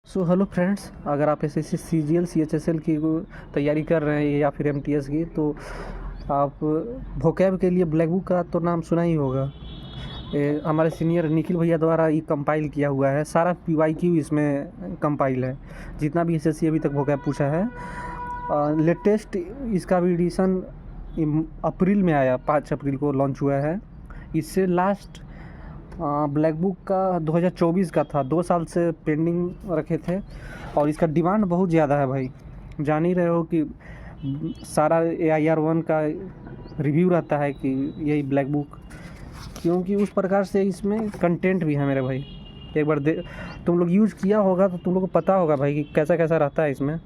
Hello friends, अगर आप SSC CGL CHSL की तैयारी कर रहे हैं या फिर एमटीएस की, तो आप वोकैब के लिए ब्लैक बुक का तो नाम सुना ही होगा। हमारे सीनियर निखिल भैया द्वारा ये कंपाइल किया हुआ है। सारा पीवाईक्यू इसमें कंपाइल है, जितना भी एसएससी अभी तक वोकैब पूछा है। लेटेस्ट इसका भी एडिशन अप्रैल में आया, 5 अप्रैल को लॉन्च हुआ है। इससे लास्ट ब्लैक बुक का 2024 का था, 2 साल से पेंडिंग रखे थे और इसका डिमांड बहुत ज़्यादा है भाई। जान ही रहे हो कि सारा AIR1 का रिव्यू रहता है कि यही ब्लैक बुक, क्योंकि उस प्रकार से इसमें कंटेंट भी है मेरे भाई। एक बार तुम लोग यूज़ किया होगा तो तुम लोग को पता होगा भाई कि कैसा कैसा रहता है इसमें।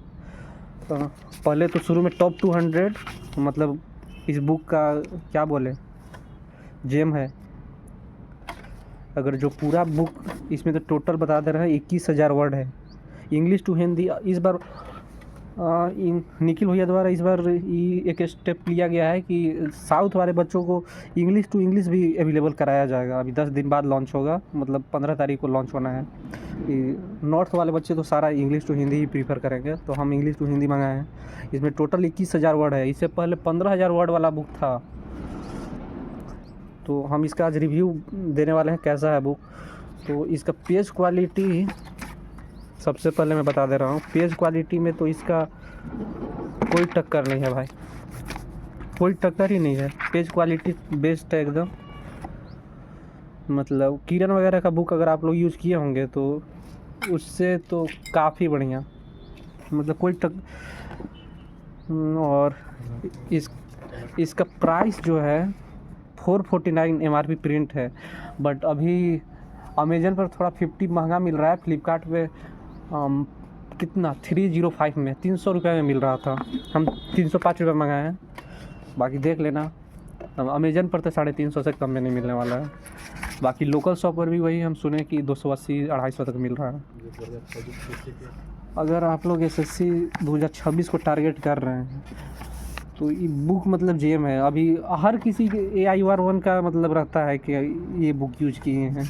पहले तो शुरू में टॉप 200 मतलब इस बुक का क्या बोले जेम है। अगर जो पूरा बुक इसमें तो टोटल बता दे रहा है 21,000 वर्ड है, इंग्लिश टू हिंदी। इस बार निखिल भैया द्वारा इस बार एक स्टेप लिया गया है कि साउथ वाले बच्चों को इंग्लिश टू इंग्लिश भी अवेलेबल कराया जाएगा। अभी 10 दिन बाद लॉन्च होगा, मतलब 15 तारीख को लॉन्च होना है। नॉर्थ वाले बच्चे तो सारा इंग्लिश टू हिंदी ही प्रीफर करेंगे, तो हम इंग्लिश टू हिंदी मंगाए हैं। इसमें टोटल 21,000 वर्ड है। इससे पहले 15,000 वर्ड वाला बुक था। तो हम इसका आज रिव्यू देने वाले हैं कैसा है बुक। तो इसका पेज क्वालिटी सबसे पहले मैं बता दे रहा हूँ। पेज क्वालिटी में तो इसका कोई टक्कर नहीं है भाई, कोई टक्कर ही नहीं है। पेज क्वालिटी बेस्ट है एकदम। मतलब किरण वगैरह का बुक अगर आप लोग यूज़ किए होंगे तो उससे तो काफ़ी बढ़िया, मतलब कोई और इसका प्राइस जो है 449 MRP प्रिंट है, बट अभी अमेजन पर थोड़ा 50 महंगा मिल रहा है। फ्लिपकार्ट पे कितना 305 में 300 रुपये में मिल रहा था। हम 305 रुपये मंगाए हैं, बाकी देख लेना। अमेजन पर तो 350 से कम में नहीं मिलने वाला है। बाकी लोकल शॉप पर भी वही हम सुने कि 280-250 तक मिल रहा है। अगर आप लोग SSC 2026 को टारगेट कर रहे हैं तो ये बुक मतलब जेम है। अभी हर किसी के AIR1 का मतलब रहता है कि ये बुक यूज किए हैं।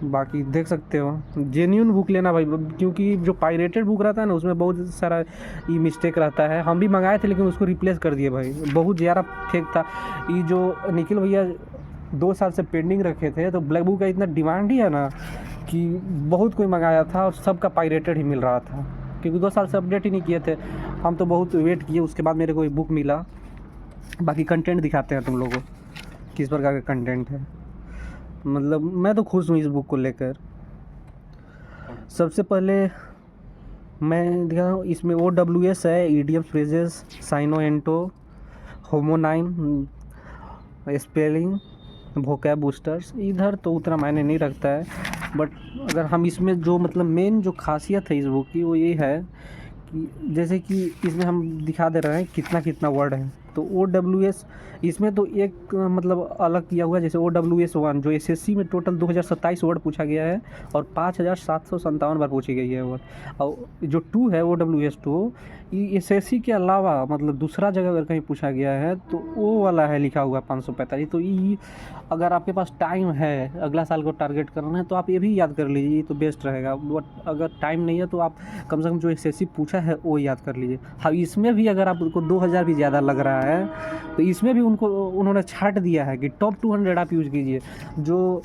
बाकी देख सकते हो, जेन्यून बुक लेना भाई, क्योंकि जो पायरेटेड बुक रहता है ना उसमें बहुत सारा ये मिस्टेक रहता है। हम भी मंगाए थे लेकिन उसको रिप्लेस कर दिए भाई, बहुत ज़्यादा फेक था। ये जो निखिल भैया 2 साल से पेंडिंग रखे थे, तो ब्लैक बुक का इतना डिमांड ही है ना कि बहुत कोई मंगाया था और सबका पायरेटेड ही मिल रहा था, क्योंकि 2 साल से अपडेट ही नहीं किए थे। हम तो बहुत वेट किए, उसके बाद मेरे को एक बुक मिला। बाकी कंटेंट दिखाते हैं तुम लोगों को किस प्रकार का कंटेंट है। मतलब मैं तो खुश हूँ इस बुक को लेकर। सबसे पहले मैं दिखा रहा हूँ, इसमें OWS है, idiom phrases, syno anto, homonym, spelling, vocab boosters. इधर तो उतना मायने नहीं रखता है, बट अगर हम इसमें जो मतलब मेन जो खासियत है इस बुक की वो ये है कि जैसे कि इसमें हम दिखा दे रहे हैं कितना कितना वर्ड है। तो OWS इसमें तो एक मतलब अलग किया हुआ है। जैसे OWS 1 जो SSC में टोटल 2027 वर्ड पूछा गया है और 5,757 बार पूछी गई है वर्ड। और जो 2 है OWS 2, ये SSC के अलावा मतलब दूसरा जगह अगर कहीं पूछा गया है तो वो वाला है लिखा हुआ 545। तो ये अगर आपके पास टाइम है, अगला साल को टारगेट करना है, तो आप ये भी याद कर लीजिए, ये तो बेस्ट रहेगा। बट अगर टाइम नहीं है तो आप कम से कम जो SSC पूछा है वो याद कर लीजिए। हाँ, इसमें भी अगर आपको 2000 भी ज़्यादा लग रहा है तो इसमें भी उन्होंने छाट दिया है कि टॉप 200 आप यूज़ कीजिए। जो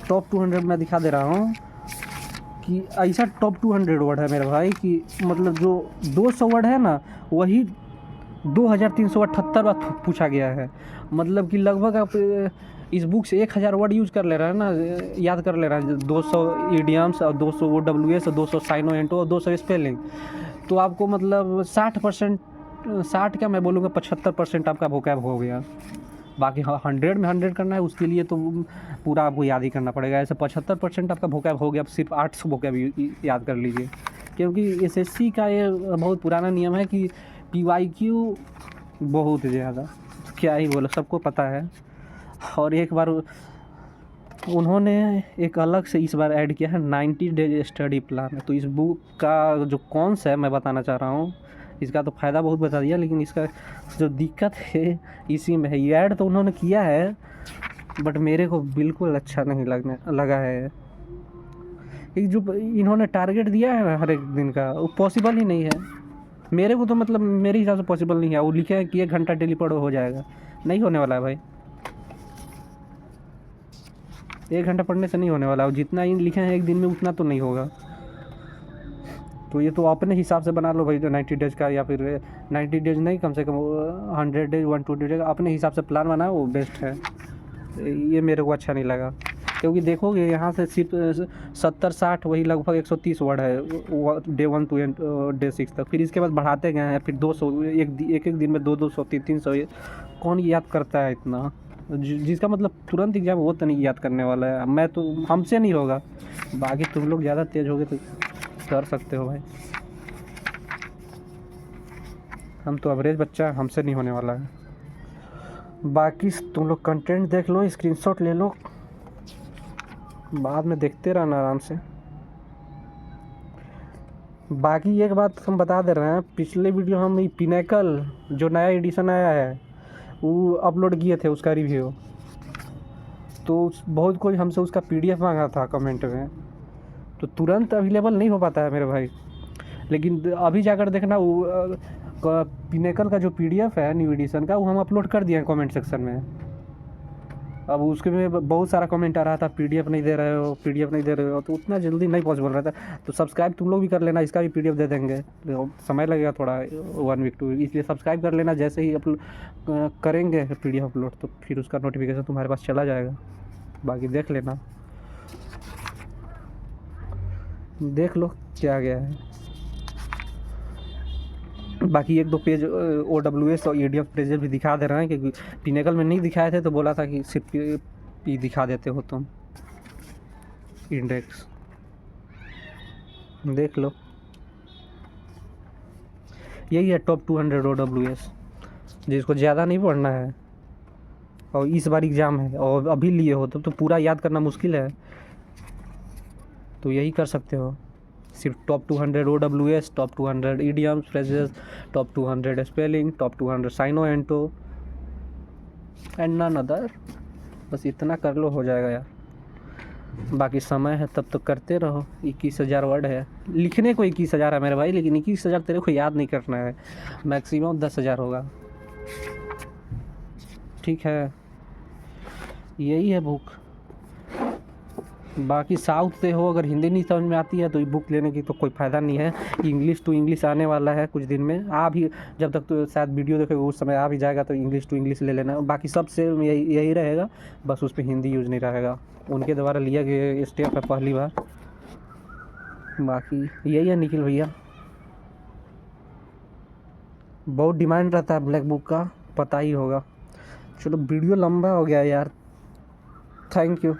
टॉप 200 मैं दिखा दे रहा हूँ कि ऐसा टॉप 200 वर्ड है मेरे भाई कि मतलब जो 200 वर्ड है ना वही 2378 बार पूछा गया है। मतलब कि लगभग आप इस बुक से 1000 वर्ड यूज कर ले रहा है ना, याद कर ले रहा है। 200 ईडियम्स और 200 OWS और 200 साइनो-एंटो और 200 स्पेलिंग, तो आपको मतलब 60%, 60 क्या मैं बोलूँगा 75% आपका वोकैब हो गया। बाकी 100 में 100 करना है उसके लिए तो पूरा आपको याद ही करना पड़ेगा। ऐसे 75% आपका वोकैब हो गया। अब सिर्फ 800 वोकैब याद कर लीजिए, क्योंकि SSC का ये बहुत पुराना नियम है कि PYQ बहुत ज़्यादा, क्या ही बोलो, सबको पता है। और एक बार उन्होंने एक अलग से इस बार ऐड किया है 90 डेज स्टडी प्लान। तो इस बुक का जो कौन है मैं बताना चाह रहा हूँ। इसका तो फ़ायदा बहुत बता दिया, लेकिन इसका जो दिक्कत है इसी में है। ये ऐड तो उन्होंने किया है बट मेरे को बिल्कुल अच्छा नहीं लगा है। ये जो इन्होंने टारगेट दिया है ना हर एक दिन का, वो पॉसिबल ही नहीं है मेरे को तो, मतलब मेरे हिसाब से पॉसिबल नहीं है। वो लिखे हैं कि 1 घंटा डेली पढ़ो हो जाएगा, नहीं होने वाला है भाई। 1 घंटा पढ़ने से नहीं होने वाला, और जितना इन लिखे हैं एक दिन में उतना तो नहीं होगा। तो ये तो अपने हिसाब से बना लो भाई, तो 90 डेज का, या फिर 90 डेज नहीं, कम से कम 100 डेज 120 डेज अपने हिसाब से प्लान बनाओ, वो बेस्ट है। ये मेरे को अच्छा नहीं लगा, क्योंकि देखोगे यहाँ से सिर्फ 70-60 वही लगभग 130 वर्ड है डे 1 to डे 6 तक। फिर इसके बाद बढ़ाते गए हैं, फिर 200 एक दिन में 200 300। कौन याद करता है इतना? जिसका मतलब तुरंत एग्जाम, वो तो नहीं याद करने वाला है। मैं तो, हमसे नहीं होगा, बाकी तुम लोग ज़्यादा तेज होगे तो कर सकते हो भाई। हम तो एवरेज बच्चा, हमसे नहीं होने वाला है। बाकी तुम लोग कंटेंट देख लो, स्क्रीनशॉट ले लो, बाद में देखते रहना आराम से। बाकी एक बात हम बता दे रहे हैं, पिछले वीडियो हम पिनेकल जो नया एडिशन आया है वो अपलोड किए थे, उसका रिव्यू। तो बहुत कोई हमसे उसका PDF मांगा था कमेंट में, तो तुरंत अवेलेबल नहीं हो पाता है मेरे भाई। लेकिन अभी जाकर देखना, वो पिनेकल का जो PDF है न्यू एडिशन का, वो हम अपलोड कर दिए हैं कमेंट सेक्शन में। अब उसके में बहुत सारा कमेंट आ रहा था, PDF नहीं दे रहे हो, PDF नहीं दे रहे हो, तो उतना जल्दी नहीं पॉसिबल रहता। तो सब्सक्राइब तुम लोग भी कर लेना, इसका भी PDF दे देंगे, तो समय लगेगा थोड़ा 1 वीक 2 वीक, इसलिए सब्सक्राइब कर लेना। जैसे ही करेंगे PDF अपलोड, तो फिर उसका नोटिफिकेशन तुम्हारे पास चला जाएगा। बाकी देख लेना, देख लो क्या गया है। बाकी 1-2 पेज OWS और EDF पेजेस भी दिखा दे रहे हैं, क्योंकि पिनेकल में नहीं दिखाए थे, तो बोला था कि सिर्फ ये दिखा देते हो तुम इंडेक्स, देख लो। यही है टॉप 200 OWS, जिसको ज़्यादा नहीं पढ़ना है और इस बार एग्ज़ाम है और अभी लिए हो तो पूरा याद करना मुश्किल है, तो यही कर सकते हो। सिर्फ top 200 OWS, top 200 idioms phrases, top 200 spelling, top 200 syno anto and none other. बस इतना कर लो, हो जाएगा यार। बाकी समय है तब तो करते रहो। 21,000 वर्ड है, लिखने को 21,000 है मेरे भाई, लेकिन 21,000 तेरे को याद नहीं करना है, मैक्सिमम 10,000 होगा, ठीक है। यही है बुक। बाकी साउथ से हो, अगर हिंदी नहीं समझ में आती है तो ये बुक लेने की तो कोई फ़ायदा नहीं है। इंग्लिश टू इंग्लिश आने वाला है कुछ दिन में, आ भी, जब तक तो शायद वीडियो देखे उस समय आ भी जाएगा, तो इंग्लिश टू इंग्लिश ले लेना। बाकी सबसे यही रहेगा, बस उस पर हिंदी यूज़ नहीं रहेगा, उनके द्वारा लिया गया स्टेप है पहली बार। बाकी यही है निखिल भैया, बहुत डिमांड रहता है ब्लैक बुक का, पता ही होगा। चलो वीडियो लंबा हो गया यार, थैंक यू।